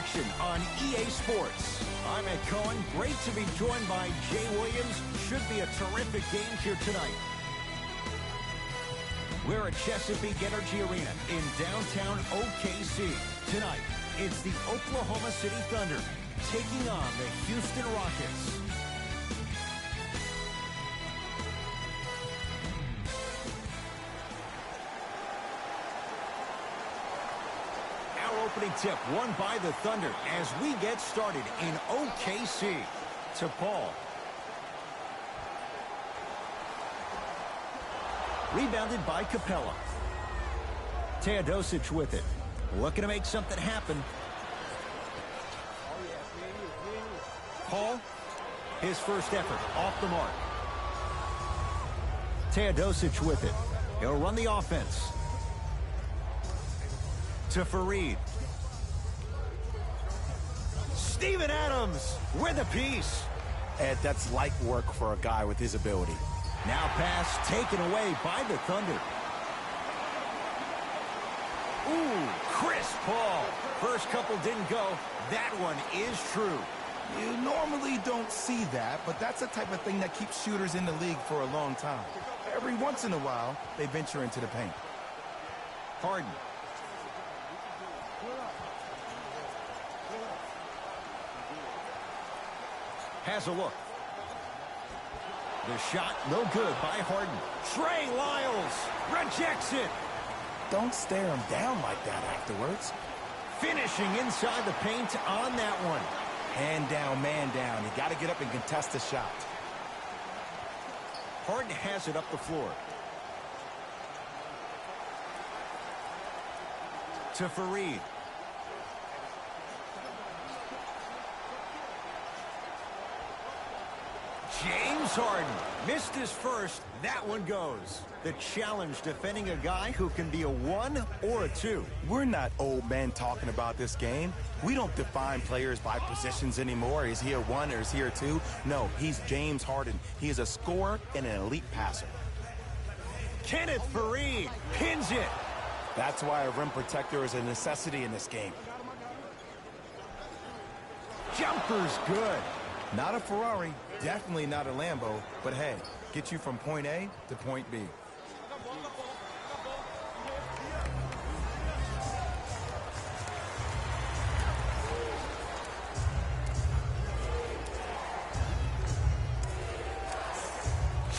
action on EA Sports. I'm Ed Cohen. Great to be joined by Jay Williams. Should be a terrific game here tonight. We're at Chesapeake Energy Arena in downtown OKC. Tonight, it's the Oklahoma City Thunder taking on the Houston Rockets. Our opening tip won by the Thunder as we get started in OKC. To Paul. Rebounded by Capella. Teodosic with it. Looking to make something happen. Paul, his first effort off the mark. Teodosic with it. He'll run the offense. To Fareed. Steven Adams with a piece. Ed, that's light work for a guy with his ability. Now pass taken away by the Thunder. Ooh, Chris Paul. First couple didn't go. That one is true. You normally don't see that, but that's the type of thing that keeps shooters in the league for a long time. Every once in a while, they venture into the paint. Harden. Has a look. The shot no good by Harden. Trey Lyles rejects it. Don't stare him down like that afterwards. Finishing inside the paint on that one. Hand down, man down. You got to get up and contest the shot. Harden has it up the floor. To Fareed. James Harden missed his first. That one goes. The challenge defending a guy who can be a 1 or a 2. We're not old men talking about this game. We don't define players by positions anymore. Is he a 1 or is he a 2? No, he's James Harden. He is a scorer and an elite passer. Kenneth Fareed pins it. That's why a rim protector is a necessity in this game. Jumper's good. Not a Ferrari, definitely not a Lambo, but hey, get you from point A to point B.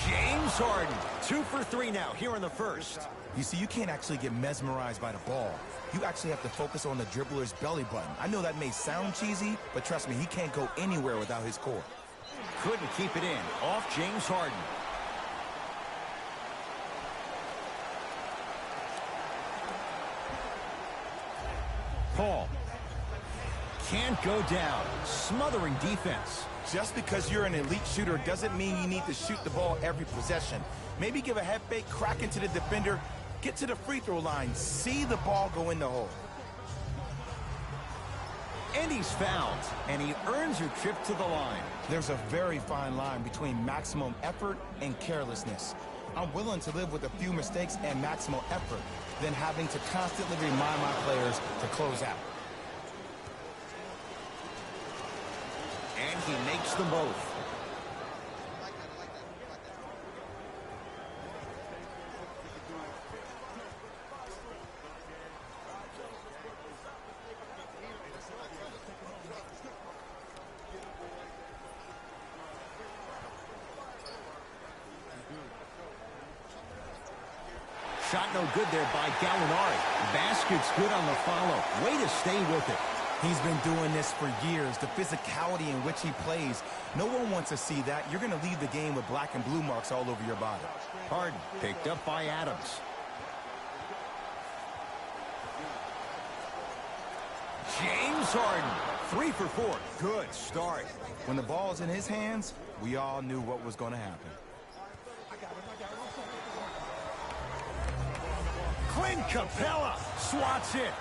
James Harden, 2 for 3 now here in the first. You see, you can't actually get mesmerized by the ball. You actually have to focus on the dribbler's belly button. I know that may sound cheesy, but trust me, he can't go anywhere without his core. Couldn't keep it in. Off James Harden. Paul. Can't go down. Smothering defense. Just because you're an elite shooter doesn't mean you need to shoot the ball every possession. Maybe give a head fake, crack into the defender, get to the free throw line, see the ball go in the hole. And he's fouled, and he earns a trip to the line. There's a very fine line between maximum effort and carelessness. I'm willing to live with a few mistakes and maximal effort than having to constantly remind my players to close out. And he makes them both. Shot no good there by Gallinari. Basket's good on the follow. Way to stay with it. He's been doing this for years. The physicality in which he plays. No one wants to see that. You're going to leave the game with black and blue marks all over your body. Harden picked up by Adams. James Harden, 3 for 4. Good start. When the ball's in his hands, we all knew what was going to happen. Clint Capella swats it.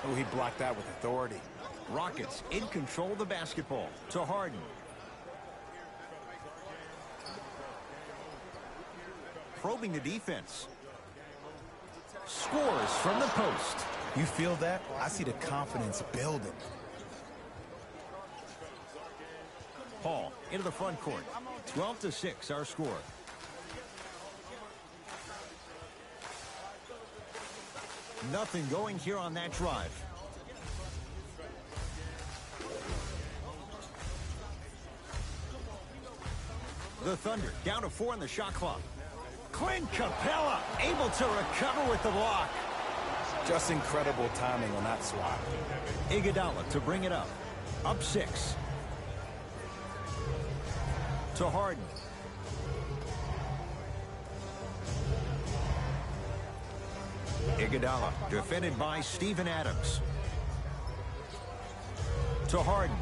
Oh, he blocked that with authority. Rockets in control of the basketball. To Harden. Probing the defense. Scores from the post. You feel that? I see the confidence building. Paul into the front court. 12-6 our score. Nothing going here on that drive. The Thunder down to 4 on the shot clock. Clint Capella able to recover with the block. Just incredible timing on that swat. Iguodala to bring it up. Up 6. To Harden. Iguodala defended by Steven Adams. To Harden.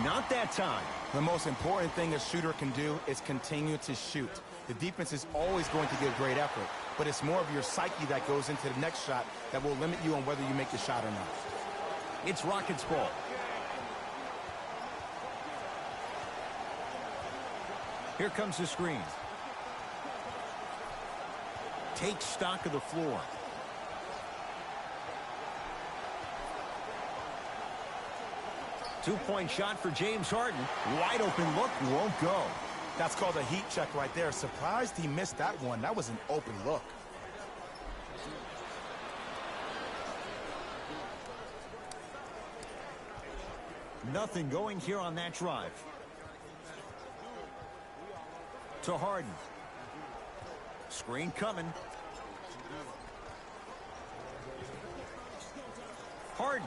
Not that time. The most important thing a shooter can do is continue to shoot. The defense is always going to give great effort, but it's more of your psyche that goes into the next shot that will limit you on whether you make the shot or not. It's Rockets ball. Here comes the screen. Take stock of the floor. Two-point shot for James Harden. Wide open look, won't go. That's called a heat check right there. Surprised he missed that one. That was an open look. Nothing going here on that drive. To Harden. Screen coming. Harden.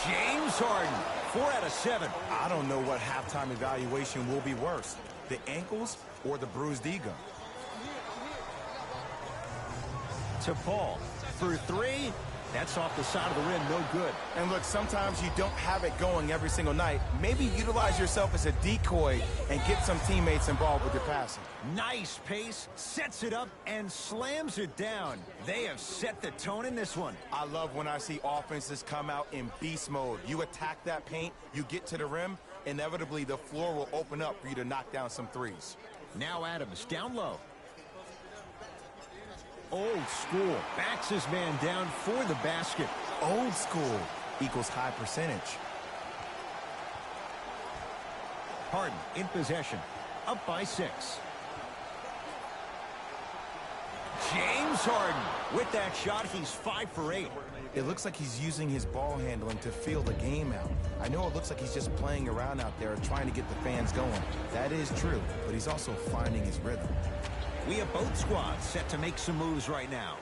James Harden. 4 out of 7. I don't know what halftime evaluation will be worse, the ankles or the bruised ego. To Paul. For 3. That's off the side of the rim. No good. And look, sometimes you don't have it going every single night. Maybe utilize yourself as a decoy and get some teammates involved with your passing. Nice pace. Sets it up and slams it down. They have set the tone in this one. I love when I see offenses come out in beast mode. You attack that paint, you get to the rim, inevitably the floor will open up for you to knock down some threes. Now Adams down low. Old school. Backs his man down for the basket. Old school equals high percentage. Harden in possession. Up by 6. James Harden. With that shot, he's 5 for 8. It looks like he's using his ball handling to feel the game out. I know it looks like he's just playing around out there trying to get the fans going. That is true, but he's also finding his rhythm. We have both squads set to make some moves right now.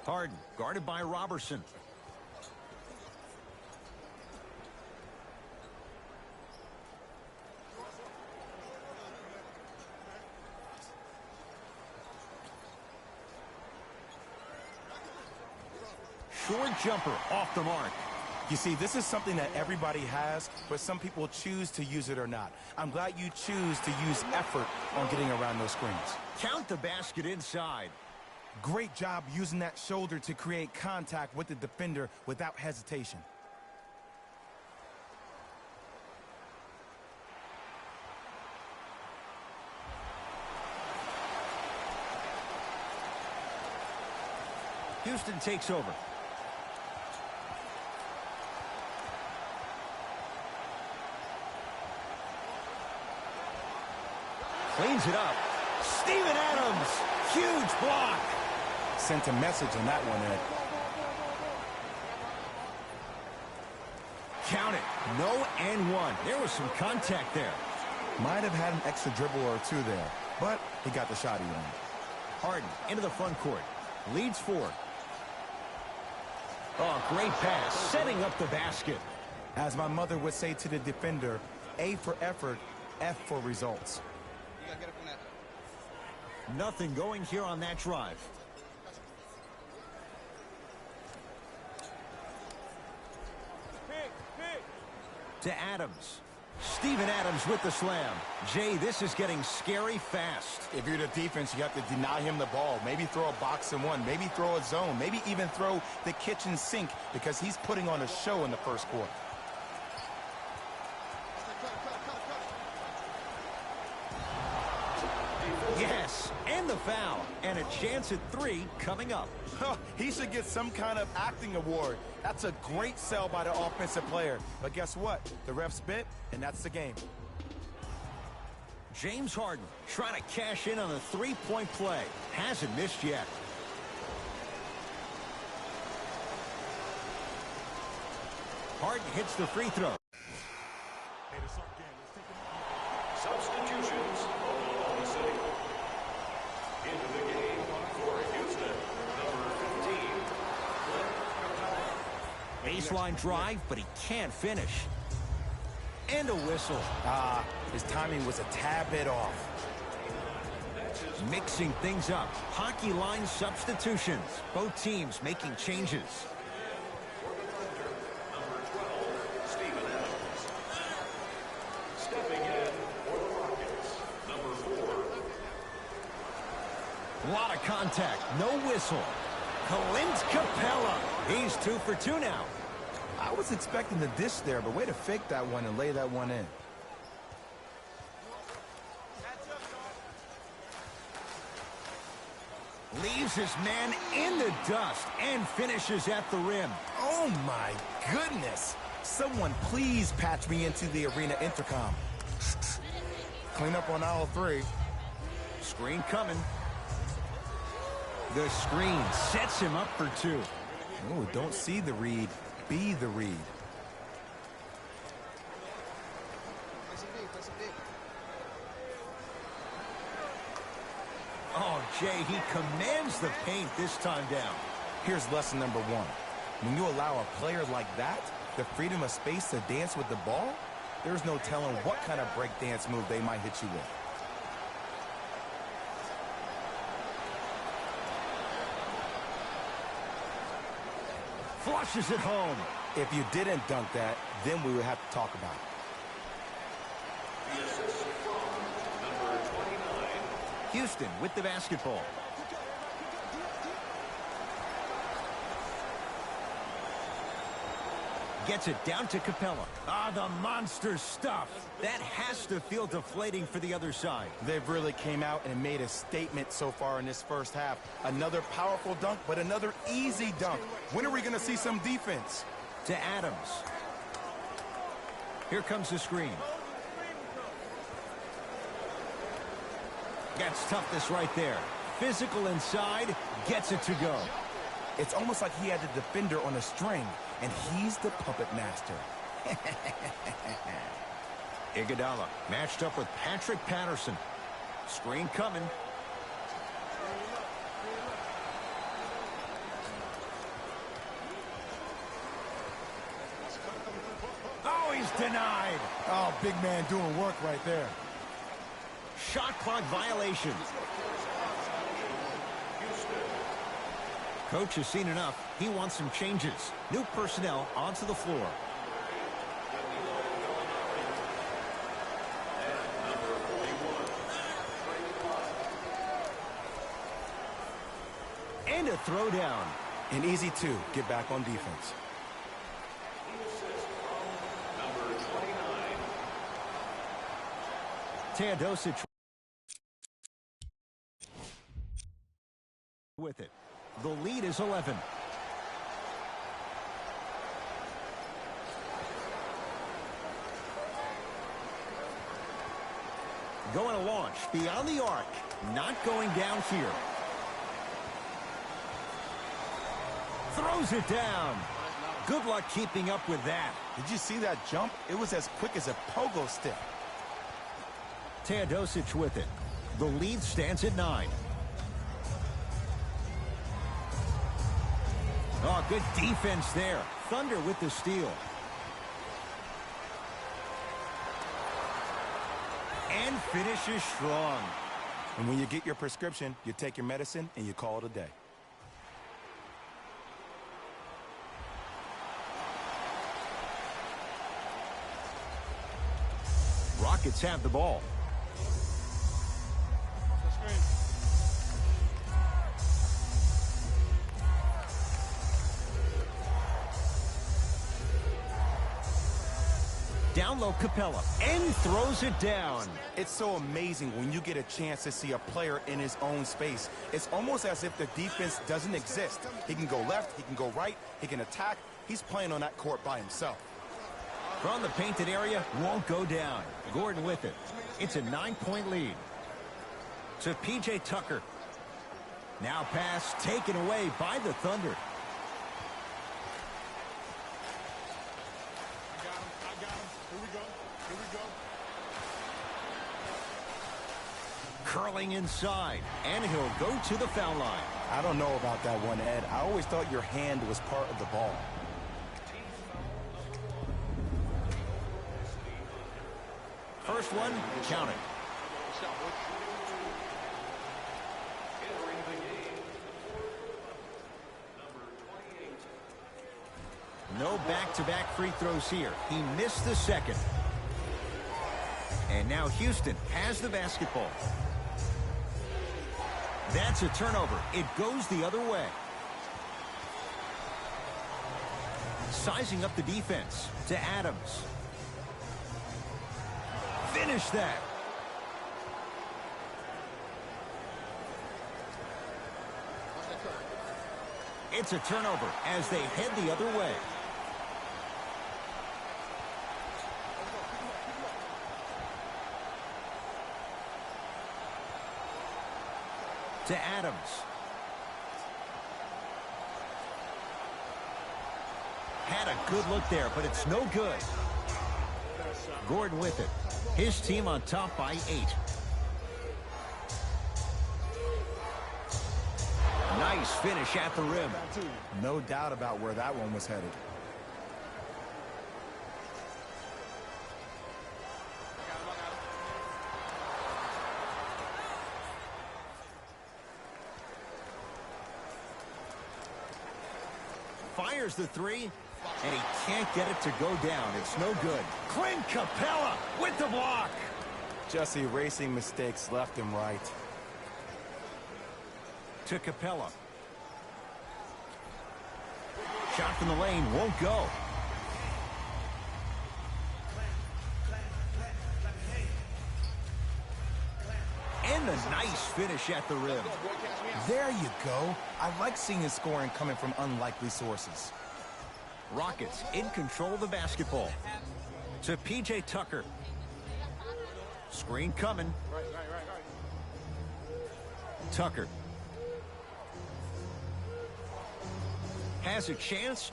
Harden, guarded by Robertson. Short jumper off the mark. You see, this is something that everybody has, but some people choose to use it or not. I'm glad you choose to use effort on getting around those screens. Count the basket inside. Great job using that shoulder to create contact with the defender without hesitation. Houston takes over. Cleans it up. Steven Adams. Huge block. Sent a message on that one, Ed. Count it. No and 1. There was some contact there. Might have had an extra dribble or 2 there, but he got the shot he wanted. Harden into the front court. Leads 4. Oh, great pass. Setting up the basket. As my mother would say to the defender, A for effort, F for results. Nothing going here on that drive. To Adams. Steven Adams with the slam. Jay, this is getting scary fast. If you're the defense, you have to deny him the ball. Maybe throw a box and 1. Maybe throw a zone. Maybe even throw the kitchen sink because he's putting on a show in the first quarter. the foul, and a chance at 3 coming up. He should get some kind of acting award. That's a great sell by the offensive player. But guess what? The ref spit, and that's the game. James Harden trying to cash in on a three-point play. Hasn't missed yet. Harden hits the free throw. Substitutions, Oklahoma City. Into the game for Houston, number 15. Baseline drive, but he can't finish. And a whistle. His timing was a tad bit off. Mixing things up. Hockey line substitutions. Both teams making changes. Number 12, Steven Adams. Stepping in for the Rockets, number 4. A lot of contact. No whistle. Clint Capella. He's 2 for 2 now. I was expecting the dish there, but way to fake that one and lay that one in. Leaves his man in the dust and finishes at the rim. Oh, my goodness. Someone please patch me into the arena intercom. Clean up on aisle 3. Screen coming. The screen sets him up for 2. Oh, don't see the read. Be the read. Oh, Jay, he commands the paint this time down. Here's lesson number 1. When you allow a player like that the freedom of space to dance with the ball, there's no telling what kind of break dance move they might hit you with. Flushes it home. If you didn't dunk that, then we would have to talk about it. The assist from number 29. Houston with the basketball. Gets it down to Capella. The monster stuff. That has to feel deflating for the other side. They've really came out and made a statement so far in this first half. Another powerful dunk, but another easy dunk. When are we going to see some defense? To Adams. Here comes the screen. Gets toughness right there. Physical inside, gets it to go. It's almost like he had the defender on a string, and he's the puppet master. Iguodala matched up with Patrick Patterson. Screen coming. Oh, he's denied. Oh, big man doing work right there. Shot clock violation. Coach has seen enough. He wants some changes. New personnel onto the floor. And a throwdown. An easy 2. Get back on defense. Teodosic with it. The lead is 11. Going to launch beyond the arc. Not going down here. Throws it down. Good luck keeping up with that. Did you see that jump? It was as quick as a pogo stick. Teodosic with it. The lead stands at 9. Oh, good defense there. Thunder with the steal. And finishes strong. And when you get your prescription, you take your medicine and you call it a day. Rockets have the ball. Down low, Capella, and throws it down. It's so amazing when you get a chance to see a player in his own space. It's almost as if the defense doesn't exist. He can go left, he can go right, he can attack. He's playing on that court by himself. From the painted area, won't go down. Gordon with it. It's a 9-point lead. To P.J. Tucker. Now pass taken away by the Thunder. I got him. Here we go. Curling inside, and he'll go to the foul line. I don't know about that one, Ed. I always thought your hand was part of the ball. First one, count it. Entering the game, number 28. No back-to-back free throws here. He missed the second. And now Houston has the basketball. That's a turnover. It goes the other way. Sizing up the defense to Adams. Finish that. It's a turnover as they head the other way. To Adams. Had a good look there, but it's no good. Gordon with it. His team on top by 8. Nice finish at the rim. No doubt about where that one was headed. Fires the three, and he can't get it to go down. It's no good. Clint Capella with the block. Just erasing mistakes left and right. To Capella. Shot from the lane won't go. And a nice finish at the rim. There you go. I like seeing the scoring coming from unlikely sources. Rockets in control of the basketball. To P.J. Tucker. Screen coming. Tucker. Has a chance.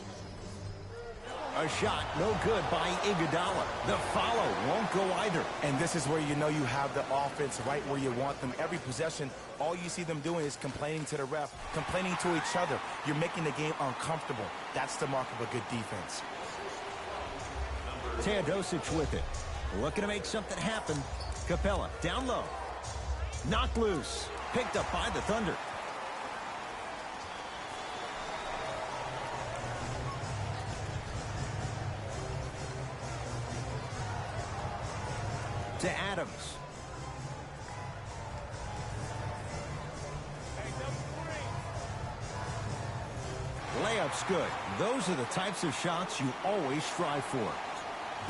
A shot no good by Iguodala. The follow won't go either. And this is where you know you have the offense right where you want them. Every possession, all you see them doing is complaining to the ref, complaining to each other. You're making the game uncomfortable. That's the mark of a good defense. Teodosic with it. Looking to make something happen. Capella down low. Knocked loose. Picked up by the Thunder. To Adams. Layup's good. Those are the types of shots you always strive for.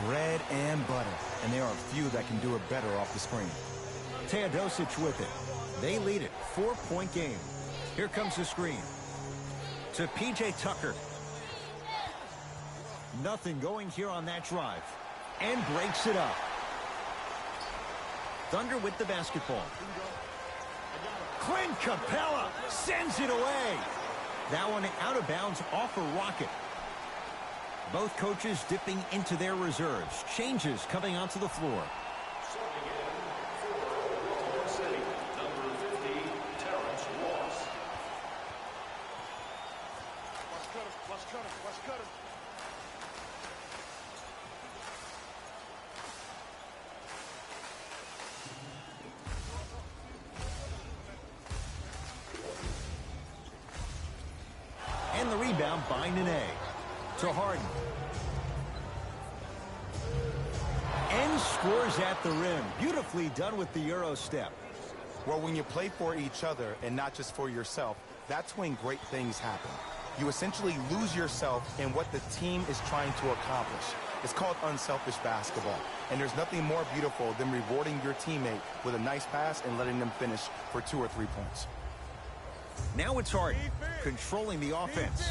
Bread and butter. And there are a few that can do it better off the screen. Teodosic with it. They lead it. 4-point game. Here comes the screen. To P.J. Tucker. Nothing going here on that drive. And breaks it up. Thunder with the basketball. Clint Capella sends it away. That one out of bounds off a rocket. Both coaches dipping into their reserves. Changes coming onto the floor. Subbing in for Oklahoma City, number 50, Terrence Ross. Watch cutter. And the rebound by Nene. To Harden. And scores at the rim. Beautifully done with the Euro step. Well, when you play for each other and not just for yourself, that's when great things happen. You essentially lose yourself in what the team is trying to accomplish. It's called unselfish basketball. And there's nothing more beautiful than rewarding your teammate with a nice pass and letting them finish for 2 or 3 points. Now it's Harden, controlling the offense.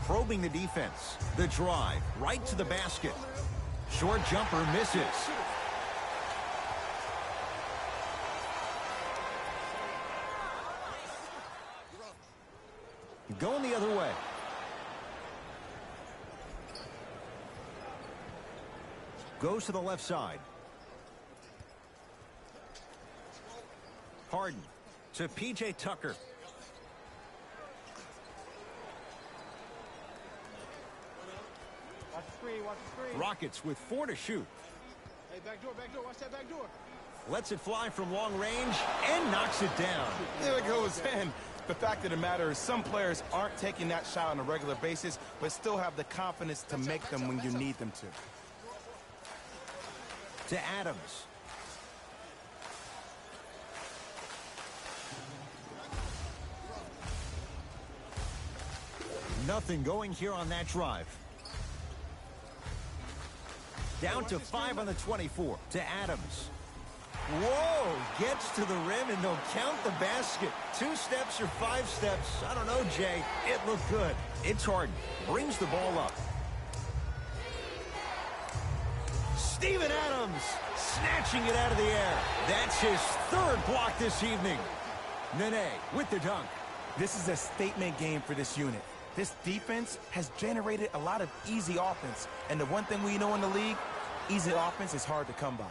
Probing the defense. The drive, right to the basket. Short jumper misses. Going the other way. Goes to the left side. Harden to P.J. Tucker. Watch the screen, watch the screen. Rockets with 4 to shoot. Hey, back door, watch that back door. Lets it fly from long range and knocks it down. There it goes in. The fact of the matter is some players aren't taking that shot on a regular basis, but still have the confidence to make them when you need them to. To Adams. Nothing going here on that drive. Down to 5 on the 24 to Adams. Whoa, gets to the rim and they'll count the basket. 2 steps or 5 steps. I don't know, Jay. It looked good. It's Harden. Brings the ball up. Steven Adams snatching it out of the air. That's his 3rd block this evening. Nene with the dunk. This is a statement game for this unit. This defense has generated a lot of easy offense. And the one thing we know in the league, easy offense is hard to come by.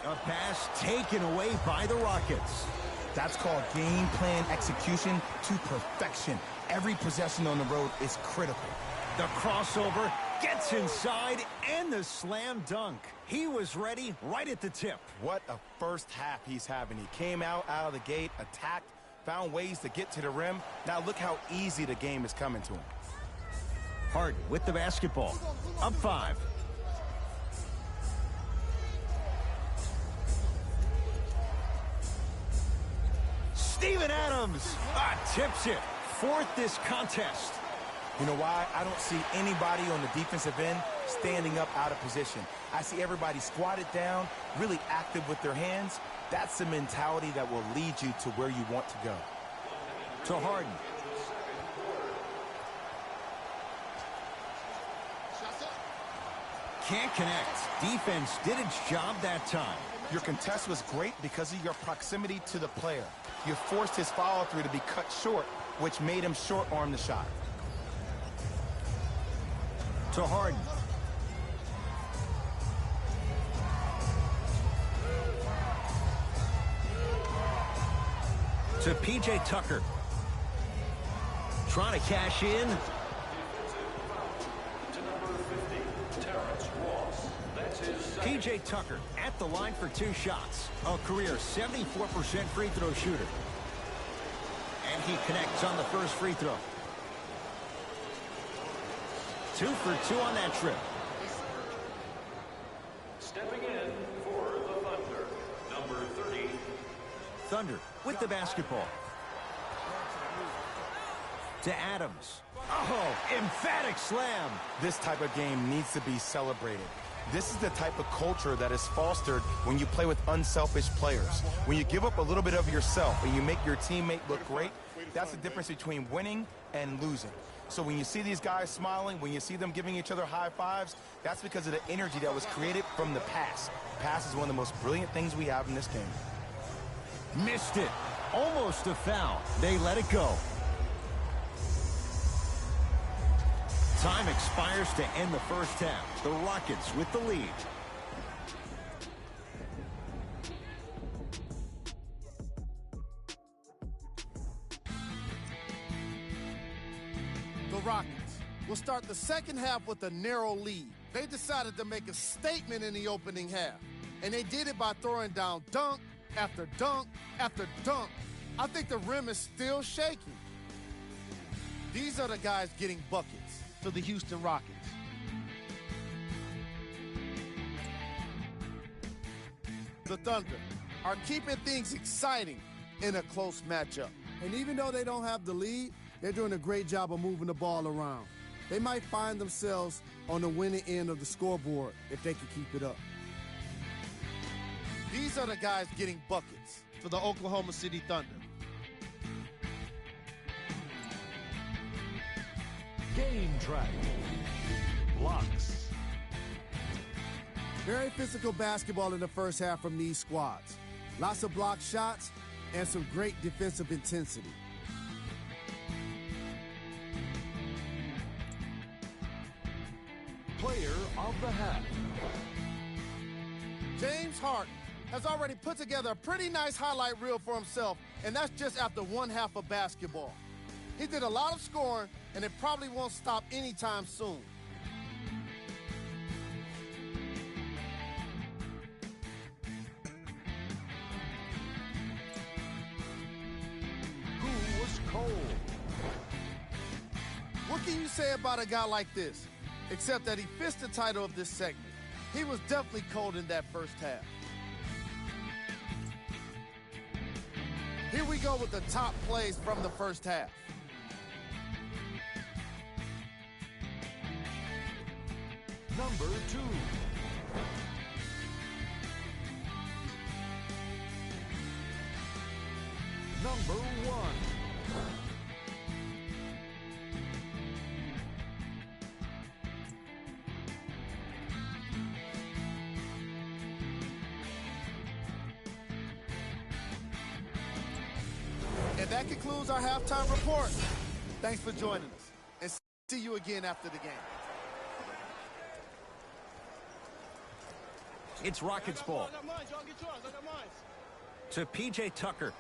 A pass taken away by the Rockets. That's called game plan execution to perfection. Every possession on the road is critical. The crossover gets inside and the slam dunk. He was ready right at the tip. What a first half he's having. He came out of the gate, attacked, found ways to get to the rim. Now look how easy the game is coming to him. Harden with the basketball. Up 5. Steven Adams tips it. 4th this contest. You know why? I don't see anybody on the defensive end standing up out of position. I see everybody squatted down, really active with their hands. That's the mentality that will lead you to where you want to go. To Harden. Can't connect. Defense did its job that time. Your contest was great because of your proximity to the player. You forced his follow-through to be cut short, which made him short-arm the shot. To Harden. To P.J. Tucker. Trying to cash in. P.J. Tucker at the line for 2 shots. A career 74% free throw shooter. And he connects on the first free throw. 2 for 2 on that trip. Stepping in for the Thunder, number 30. Thunder with the basketball. To Adams. Oh, emphatic slam. This type of game needs to be celebrated. This is the type of culture that is fostered when you play with unselfish players. When you give up a little bit of yourself and you make your teammate look great, that's the difference between winning and losing. So when you see these guys smiling, when you see them giving each other high fives, that's because of the energy that was created from the pass. Pass is one of the most brilliant things we have in this game. Missed it. Almost a foul. They let it go. Time expires to end the first half. The Rockets with the lead. The Rockets will start the second half with a narrow lead. They decided to make a statement in the opening half, and they did it by throwing down dunk after dunk after dunk. I think the rim is still shaking. These are the guys getting buckets for the Houston Rockets. The Thunder are keeping things exciting in a close matchup. And even though they don't have the lead, they're doing a great job of moving the ball around. They might find themselves on the winning end of the scoreboard if they can keep it up. These are the guys getting buckets for the Oklahoma City Thunder. Game track. Blocks. Very physical basketball in the first half from these squads. Lots of block shots and some great defensive intensity. Player of the half. James Harden has already put together a pretty nice highlight reel for himself, and that's just after one half of basketball. He did a lot of scoring, and it probably won't stop anytime soon. Who was cold? What can you say about a guy like this? Except that he fits the title of this segment. He was definitely cold in that first half. Here we go with the top plays from the first half. Number 2. Number 1. And that concludes our halftime report. Thanks for joining us, and see you again after the game. It's Rockets ball. To P.J. Tucker.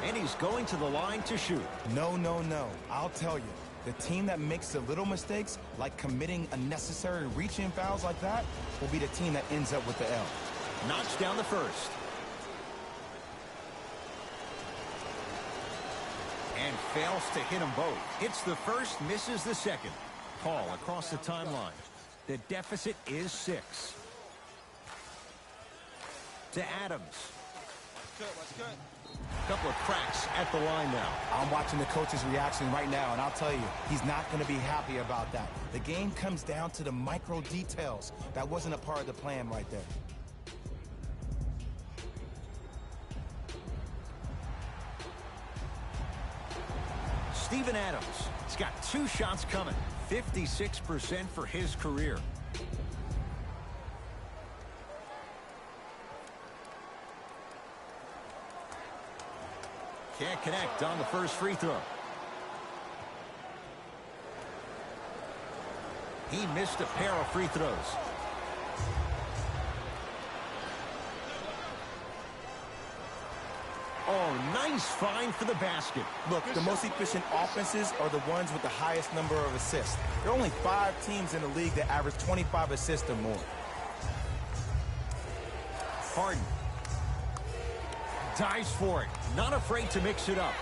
And he's going to the line to shoot. No, no, no. I'll tell you. The team that makes the little mistakes, like committing unnecessary reach-in fouls like that, will be the team that ends up with the L. Knocks down the first. And fails to hit them both. Hits the first, misses the second. Paul across the timeline. The deficit is 6. To Adams. A couple of cracks at the line now. I'm watching the coach's reaction right now, and I'll tell you, he's not going to be happy about that. The game comes down to the micro details. That wasn't a part of the plan right there. Steven Adams. He's got 2 shots coming. 56% for his career. Can't connect on the first free throw. He missed a pair of free throws. Oh, nice find for the basket. Look, the most efficient offenses are the ones with the highest number of assists. There are only 5 teams in the league that average 25 assists or more. Harden dives for it. Not afraid to mix it up.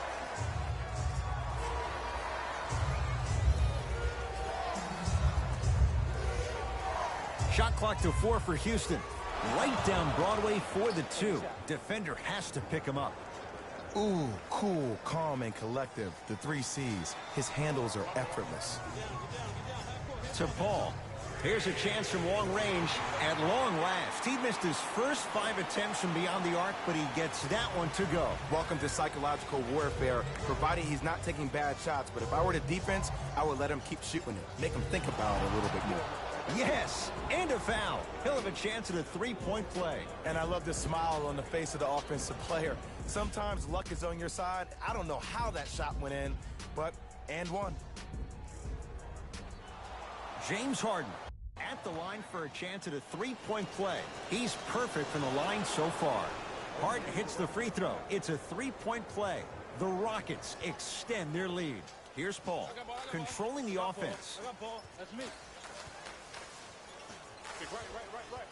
Shot clock to 4 for Houston. Right down Broadway for the 2. Defender has to pick him up. Ooh, cool, calm, and collective. The 3 C's. His handles are effortless. To Paul. Here's a chance from long range at long last. He missed his first 5 attempts from beyond the arc, but he gets that one to go. Welcome to psychological warfare, providing he's not taking bad shots. But if I were the defense, I would let him keep shooting it. Make him think about it a little bit more. Yes, and a foul. He'll have a chance at a 3-point play. And I love the smile on the face of the offensive player. Sometimes luck is on your side. I don't know how that shot went in, but and one. James Harden at the line for a chance at a 3-point play. He's perfect from the line so far. Harden hits the free throw. It's a 3-point play. The Rockets extend their lead. Here's Paul, controlling the offense. That's me. Right.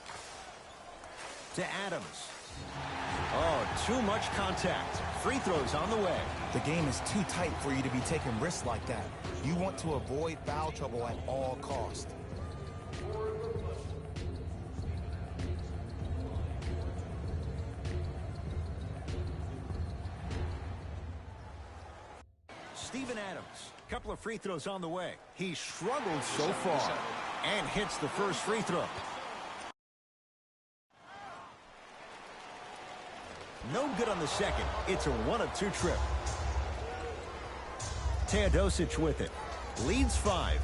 To Adams. Oh, too much contact. Free throws on the way. The game is too tight for you to be taking risks like that. You want to avoid foul trouble at all costs. Steven Adams. Couple of free throws on the way. He struggled so far and hits the first free throw. No good on the second. It's a 1-of-2 trip. Teodosic with it. Leads 5.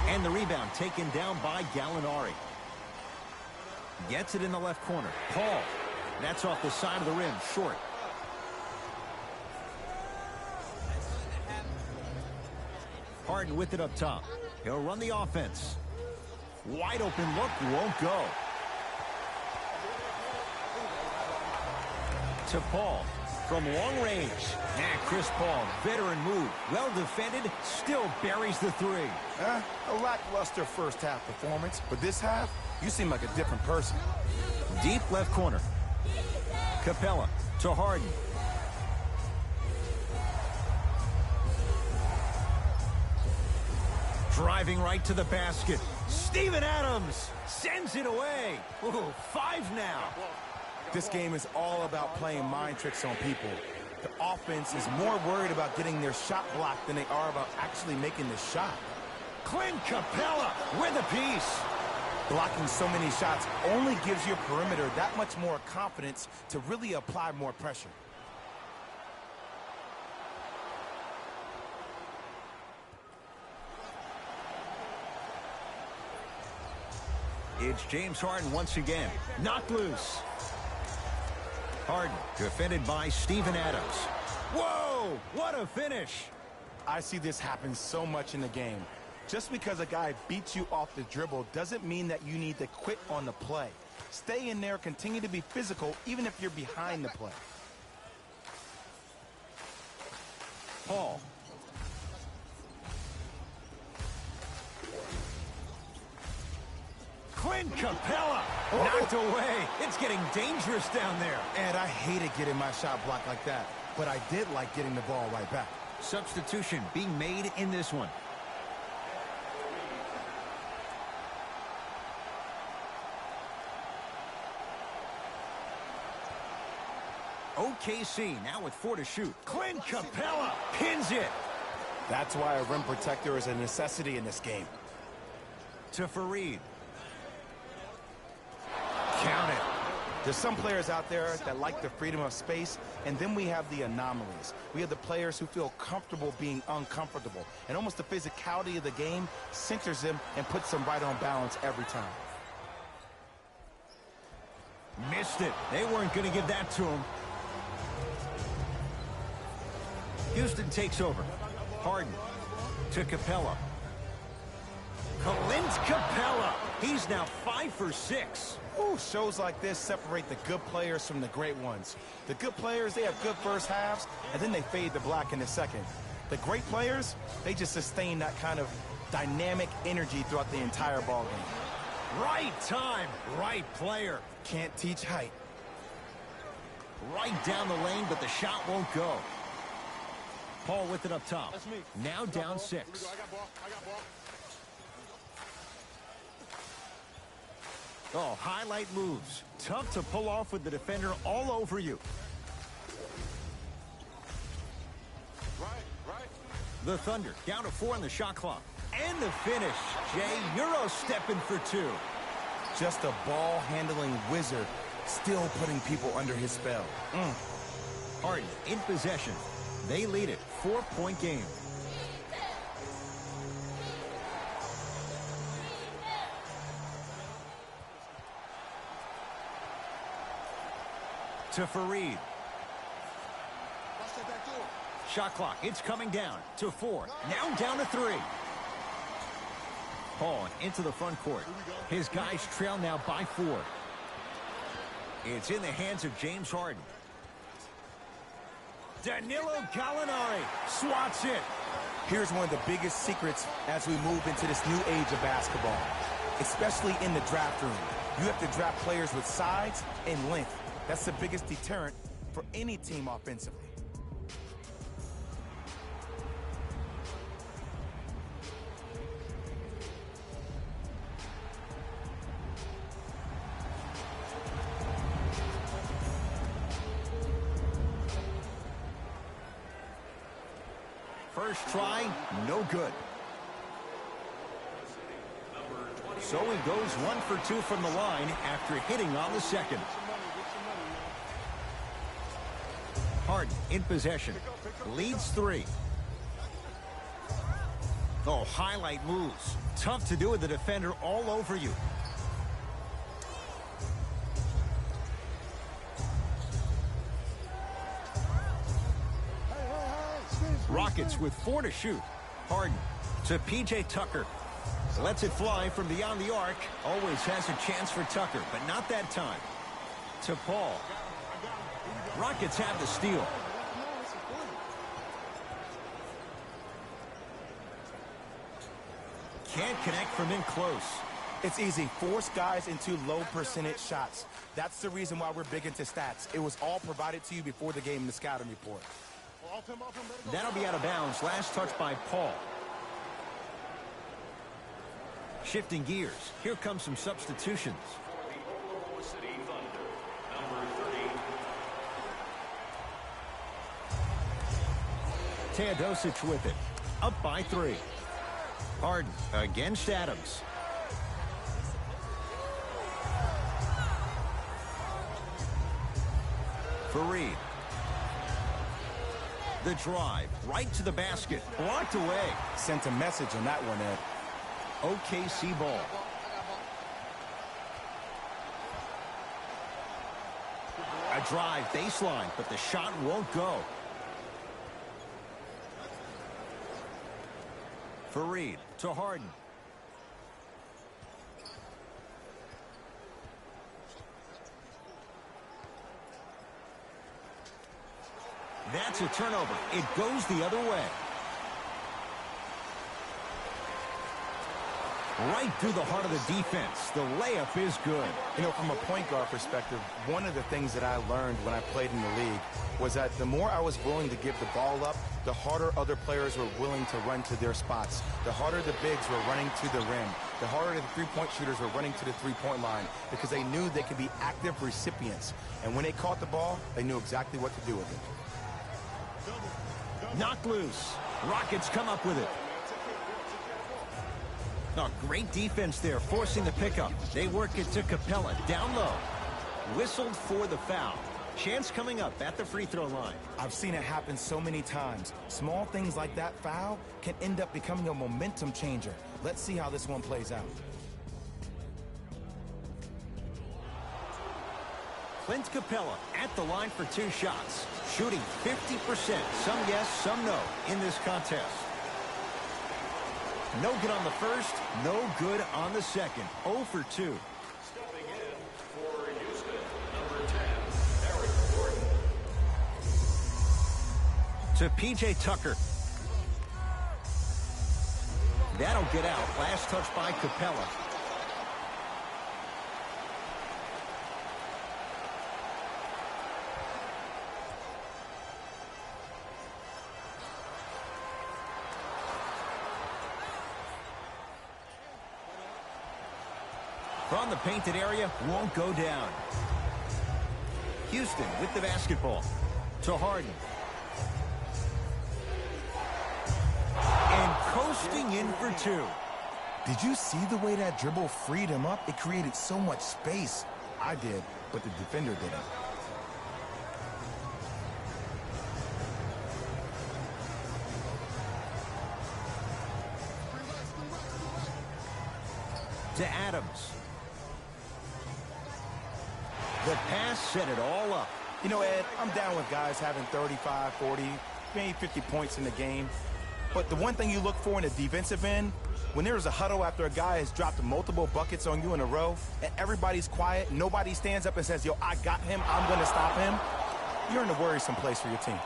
And the rebound taken down by Gallinari. Gets it in the left corner. Paul. That's off the side of the rim. Short. Harden with it up top. He'll run the offense. Wide open look. Won't go. To Paul. From long range. And Chris Paul, veteran move. Well defended. Still buries the 3. A lackluster first half performance. But this half, you seem like a different person. Deep left corner. Capella to Harden. Driving right to the basket. Steven Adams sends it away. Ooh, 5 now. This game is all about playing mind tricks on people. The offense is more worried about getting their shot blocked than they are about actually making the shot. Clint Capella with a piece. Blocking so many shots only gives your perimeter that much more confidence to really apply more pressure. It's James Harden once again. Knocked loose. Harden defended by Steven Adams. Whoa! What a finish! I see this happen so much in the game. Just because a guy beats you off the dribble doesn't mean that you need to quit on the play. Stay in there, continue to be physical, even if you're behind the play. Paul. Clint Capella knocked away. It's getting dangerous down there. And I hated getting my shot blocked like that, but I did like getting the ball right back. Substitution being made in this one. OKC now with 4 to shoot. Clint Capella pins it. That's why a rim protector is a necessity in this game. To Fareed. Count it. There's some players out there that like the freedom of space, and then we have the anomalies. We have the players who feel comfortable being uncomfortable, and almost the physicality of the game centers them and puts them right on balance every time. Missed it. They weren't going to give that to him. Houston takes over. Harden to Capella. Clint Capella. He's now 5 for 6. Ooh, shows like this separate the good players from the great ones. The good players, they have good first halves, and then they fade to black in the second. The great players, they just sustain that kind of dynamic energy throughout the entire ballgame. Right time, right player. Can't teach height. Right down the lane, but the shot won't go. Paul with it up top. That's me. Now down 6. I got ball. I got ball. Oh, highlight moves. Tough to pull off with the defender all over you. Right. The Thunder down to 4 on the shot clock. And the finish. Jay, Euro stepping for 2. Just a ball-handling wizard, still putting people under his spell. Harden in possession. They lead it. 4-point game. To Fareed. Shot clock. It's coming down to 4. Now down to 3. Paul into the front court. His guys trail now by 4. It's in the hands of James Harden. Danilo Gallinari swats it. Here's one of the biggest secrets as we move into this new age of basketball, especially in the draft room. You have to draft players with size and length. That's the biggest deterrent for any team offensively. first try, no good. So he goes 1 for 2 from the line after hitting on the second. Harden in possession. Leads 3. Oh, highlight moves. Tough to do with the defender all over you. Rockets with 4 to shoot. Harden to P.J. Tucker. Lets it fly from beyond the arc. Always has a chance for Tucker, but not that time. To Paul. Rockets have the steal. Can't connect from in close. It's easy. Force guys into low percentage shots. That's the reason why we're big into stats. It was all provided to you before the game in the scouting report. That'll be out of bounds. Last touch by Paul. Shifting gears. Here comes some substitutions. Oklahoma City Thunder, number 30. Teodosic with it. Up by 3. Harden against Adams. Fareed. The drive right to the basket. Blocked away. Sent a message on that one, Ed. OKC ball. A drive baseline, but the shot won't go. Fareed to Harden. That's a turnover. It goes the other way. Right through the heart of the defense. The layup is good. You know, from a point guard perspective, one of the things that I learned when I played in the league was that the more I was willing to give the ball up, the harder other players were willing to run to their spots. The harder the bigs were running to the rim. The harder the three-point shooters were running to the three-point line because they knew they could be active recipients. And when they caught the ball, they knew exactly what to do with it. Knocked loose. Rockets come up with it. Oh, great defense there, forcing the pickup. They work it to Capella, down low. Whistled for the foul. Chance coming up at the free throw line. I've seen it happen so many times. Small things like that foul can end up becoming a momentum changer. Let's see how this one plays out. Clint Capella at the line for 2 shots. Shooting 50%. Some yes, some no in this contest. No good on the first, no good on the second. 0 for 2. Stepping in for Houston, number 10, Eric Gordon. To P.J. Tucker. That'll get out. Last touch by Capella. From the painted area, won't go down. Houston with the basketball. To Harden. And coasting in for 2. Did you see the way that dribble freed him up? It created so much space. I did, but the defender didn't. To Adams. The pass set it all up. You know, Ed, I'm down with guys having 35, 40, maybe 50 points in the game. But the one thing you look for in a defensive end, when there's a huddle after a guy has dropped multiple buckets on you in a row, and everybody's quiet, nobody stands up and says, yo, I got him, I'm going to stop him, you're in a worrisome place for your team.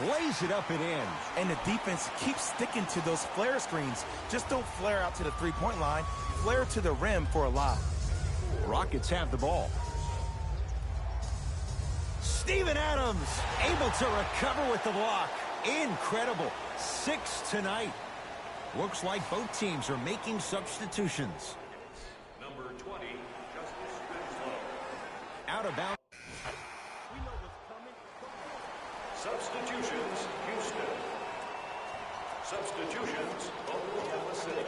Lays it up and in. And the defense keeps sticking to those flare screens. Just don't flare out to the three-point line. Flare to the rim for a lob. Rockets have the ball. Steven Adams able to recover with the block. Incredible. 6 tonight. Looks like both teams are making substitutions. Number 20, Justice Winslow. Out of bounds. Substitutions, Houston. Substitutions, Oklahoma City.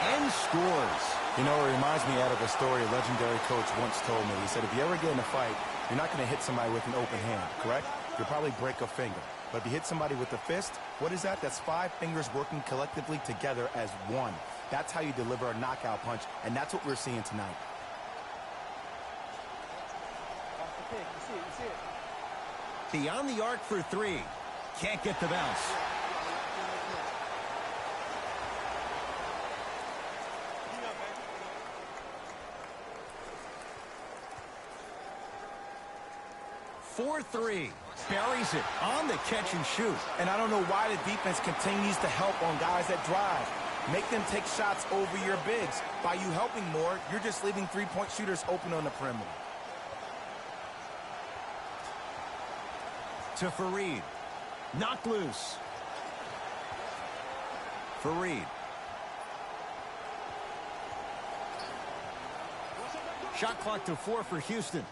And scores. You know, it reminds me out of a story a legendary coach once told me. He said, if you ever get in a fight, you're not going to hit somebody with an open hand, correct? You'll probably break a finger. But if you hit somebody with a fist, what is that? That's 5 fingers working collectively together as one. That's how you deliver a knockout punch, and that's what we're seeing tonight. Beyond the arc for 3. Can't get the bounce. For 3. Buries it on the catch and shoot. And I don't know why the defense continues to help on guys that drive. Make them take shots over your bigs. By you helping more, you're just leaving three-point shooters open on the perimeter. To Fareed. Knocked loose. Fareed. Shot clock to 4 for Houston.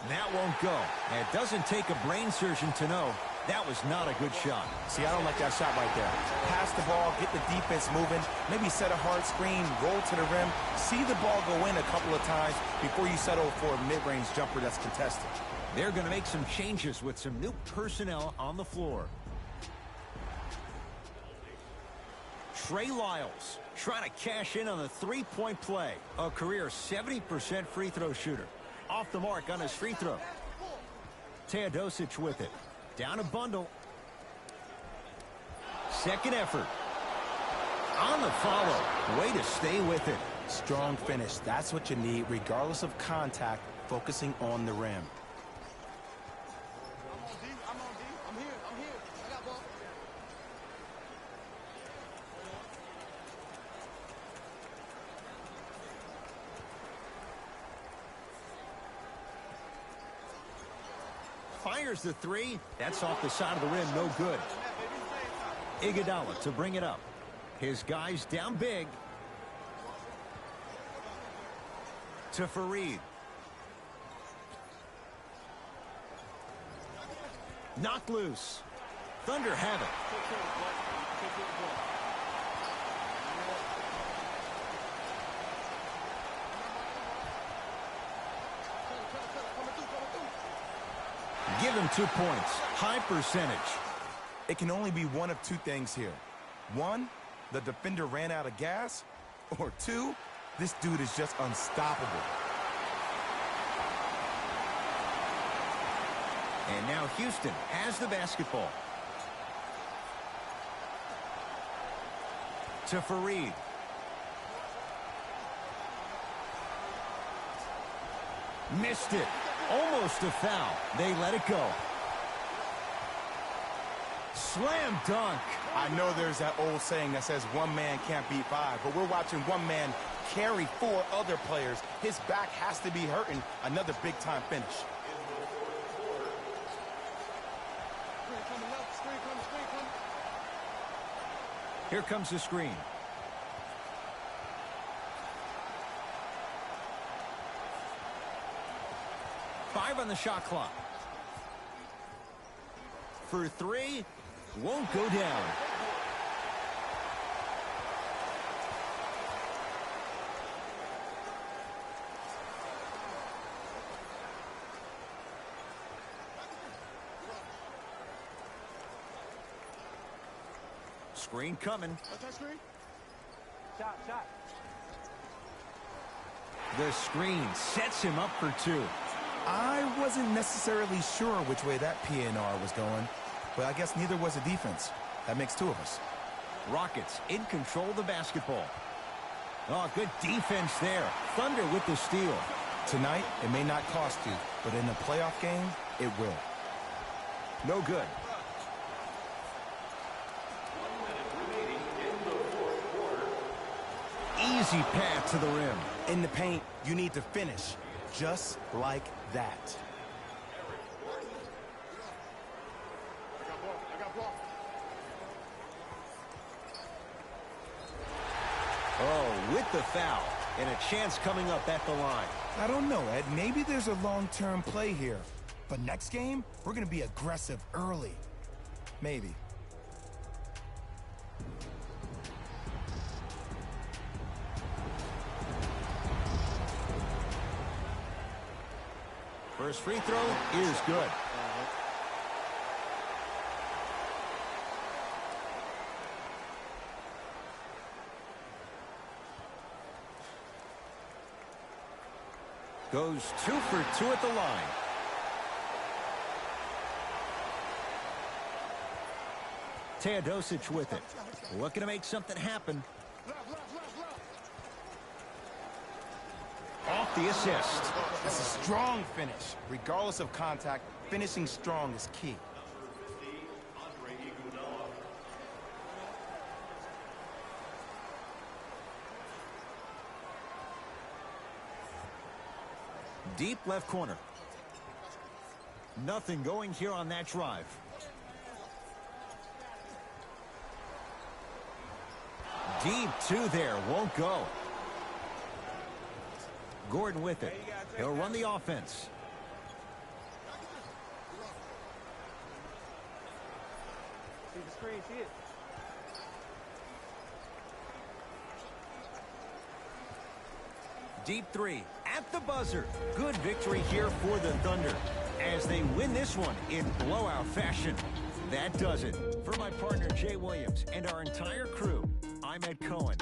That won't go. And it doesn't take a brain surgeon to know that was not a good shot. See, I don't like that shot right there. Pass the ball, get the defense moving, maybe set a hard screen, roll to the rim, see the ball go in a couple of times before you settle for a mid-range jumper that's contested. They're going to make some changes with some new personnel on the floor. Trey Lyles trying to cash in on the three-point play. A career 70% free throw shooter. Off the mark on his free throw. Teodosic with it. Down a bundle. Second effort. On the follow. Way to stay with it. Strong finish. That's what you need, regardless of contact, focusing on the rim. I'm here. I got ball. Fires the 3. That's off the side of the rim. No good. Iguodala to bring it up. His guys down big. To Fareed. Knocked loose. Thunder have it. Give him 2 points. High percentage. It can only be one of 2 things here. 1, the defender ran out of gas. Or 2, this dude is just unstoppable. And now Houston has the basketball. To Fareed. Missed it. Almost a foul. They let it go. Slam dunk. I know there's that old saying that says 1 man can't beat 5, but we're watching 1 man carry 4 other players. His back has to be hurting. Another big-time finish. Here comes the screen. Five on the shot clock. For 3, won't go down. Screen coming. What's that screen? Shot. The screen sets him up for 2. I wasn't necessarily sure which way that PNR was going, but I guess neither was the defense. That makes 2 of us. Rockets in control of the basketball. Oh, good defense there. Thunder with the steal. Tonight, it may not cost you, but in a playoff game, it will. No good. 1 minute remaining in the fourth quarter. Easy path to the rim. In the paint, you need to finish just like that. Oh, with the foul. And a chance coming up at the line. I don't know, Ed. Maybe there's a long-term play here. But next game, we're going to be aggressive early. Maybe. First free throw is good. Goes 2 for 2 at the line. Teodosic with it. Looking to make something happen. Off the assist. That's a strong finish. Regardless of contact, finishing strong is key. Deep left corner. Nothing going here on that drive. Deep 2 there. Won't go. Gordon with it. He'll run the offense. See the screen, see it. Deep 3 at the buzzer. Good victory here for the Thunder as they win this one in blowout fashion. That does it. For my partner Jay Williams and our entire crew, I'm Ed Cohen.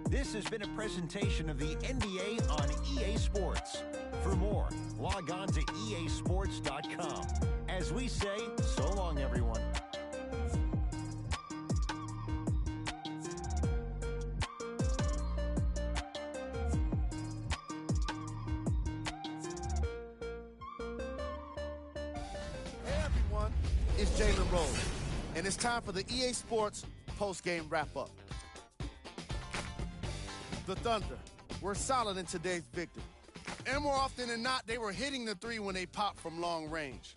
This has been a presentation of the NBA on EA Sports. For more, log on to easports.com. As we say, so long, everyone. Hey everyone, it's Jalen Rose, and it's time for the EA Sports post-game wrap-up. The Thunder were solid in today's victory, and more often than not, they were hitting the three when they popped from long range.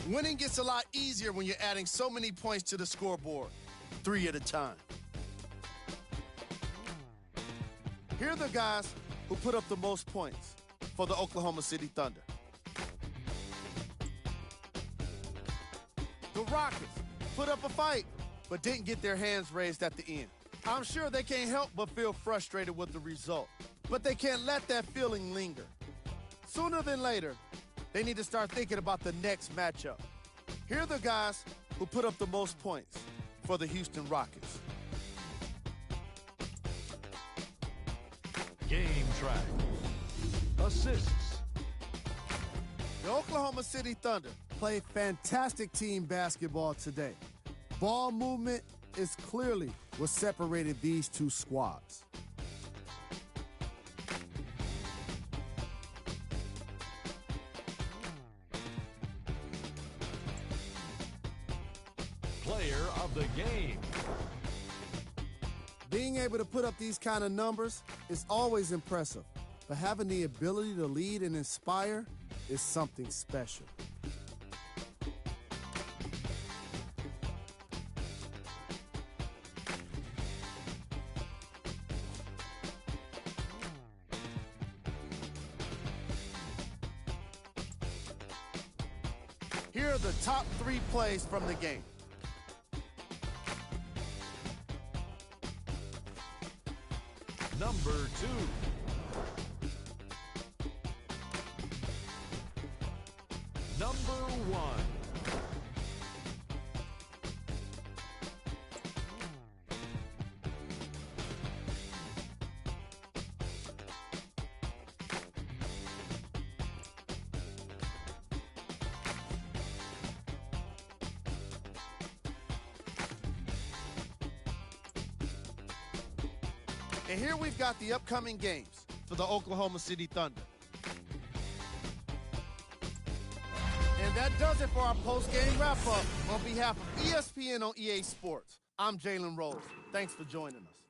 Winning gets a lot easier when you're adding so many points to the scoreboard, 3 at a time. Here are the guys who put up the most points for the Oklahoma City Thunder. The Rockets put up a fight, but didn't get their hands raised at the end. I'm sure they can't help but feel frustrated with the result, but they can't let that feeling linger. Sooner than later, they need to start thinking about the next matchup. Here are the guys who put up the most points for the Houston Rockets. Game track. Assists. The Oklahoma City Thunder played fantastic team basketball today. Ball movement is clearly what separated these two squads. Player of the game. Being able to put up these kind of numbers is always impressive, but having the ability to lead and inspire is something special. Here are the top 3 plays from the game. Number 2. Number 1. And here we've got the upcoming games for the Oklahoma City Thunder. And that does it for our post-game wrap-up. On behalf of ESPN on EA Sports, I'm Jalen Rose. Thanks for joining us.